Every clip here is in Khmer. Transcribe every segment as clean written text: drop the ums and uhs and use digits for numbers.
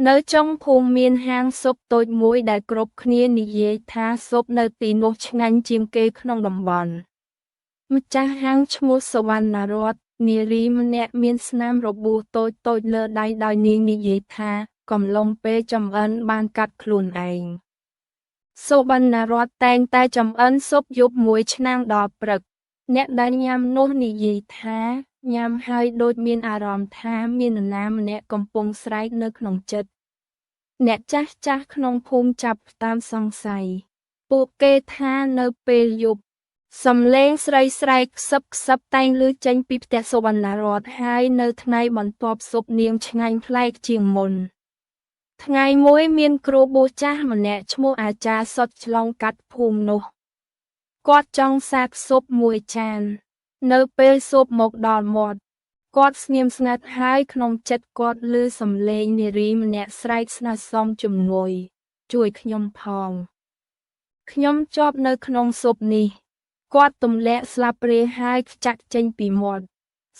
នៅចុងភូមិមានហាងស៊ុបតូចមួយដែលគ្រប់គ្នានិយាយថាស៊ុបនៅទីនោះឆ្ងាញ់ជាងគេក្នុងតំបន់ម្ចាស់ហាងឈ្មោះសុវណ្ណារតន៍នារីម្នាក់មានស្នាមរបួសតូចៗលើដៃដោយនាងនិយាយថាកំឡុងពេលចម្អិនបានកាត់ខ្លួនឯងសុវណ្ណារតន៍តែងតែចម្អិនស៊ុបយប់មួយឆ្នាំងដល់ព្រឹកអ្នកដែលញ៉ាំនោះនិយាយថាញ៉ាំហើយដូចមានអារម្មណ៍ថាមាននរណាម្នាក់កំពុងស្រែកនៅក្នុងចិត្តអ្នកចាស់ក្នុងភូមិចាប់ផ្ដើមសង្ស័យពួកគេថានៅពេលយប់សំឡេងស្រីស្រែកខ្សឹបតែងឮចេញពីផ្ទះសុវណ្ណារតន៍ហើយនៅថ្ងៃបន្ទាប់ស៊ុបនាងឆ្ងាញ់ប្លែកជាងមុនថ្ងៃមួយមានគ្រូបួសចាស់ម្នាក់ឈ្មោះអាចារ្យសុតឆ្លងកាត់ភូមិនោះគាត់ចង់សាកស៊ុបមួយចាននៅពេលស៊ុបមកដល់មាត់គាត់ស្ងៀមស្ងាត់ហើយក្នុងចិត្តគាត់ឮសំឡេងនារីម្នាក់ស្រែកស្នើសុំជំនួយជួយខ្ញុំផងខ្ញុំជាប់នៅក្នុងស៊ុបនេះគាត់ទម្លាក់ស្លាបព្រាហើយខ្ចាក់ចេញពីមាត់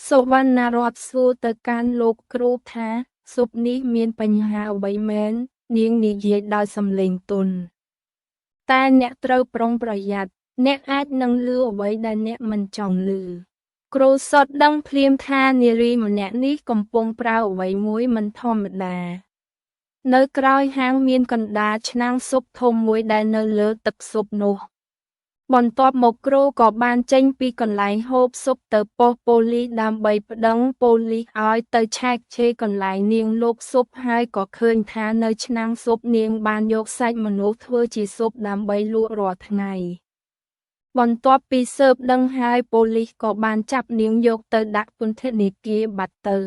សុវណ្ណារតន៍សួរទៅកាន់លោកគ្រូថាស៊ុបនេះមានបញ្ហាអ្វីមែននាងនិយាយដោយសំឡេងទន់តែអ្នកត្រូវប្រុងប្រយ័ត្នអ្នកអាចនឹងឮអ្វីដែលអ្នកមិនចង់ឮគ្រូសុតដឹងភ្លាមថានារីម្នាក់នេះកំពុងប្រើអ្វីមួយមិនធម្មតានៅក្រោយហាងមានកណ្ដាលឆ្នាំងស៊ុបធំមួយដែលនៅលើទឹកស៊ុបនោះបន្ទាប់មកគ្រូក៏បានចេញពីកន្លែងហូបស៊ុបទៅប៉ុស្តិ៍ប៉ូលីសដើម្បីប្តឹងប៉ូលីសឲ្យទៅឆែកឆេរកន្លែងនាងលក់ស៊ុបហើយក៏ឃើញថានៅឆ្នាំងស៊ុបនាងបានយកសាច់មនុស្សធ្វើជាស៊ុបដើម្បីលក់រាល់ថ្ងៃបន្ទាប់ពីស៊ើបដឹងហើយប៉ូលីសក៏បានចាប់នាងយកទៅដាក់ពន្ធនាគារបាត់ទៅ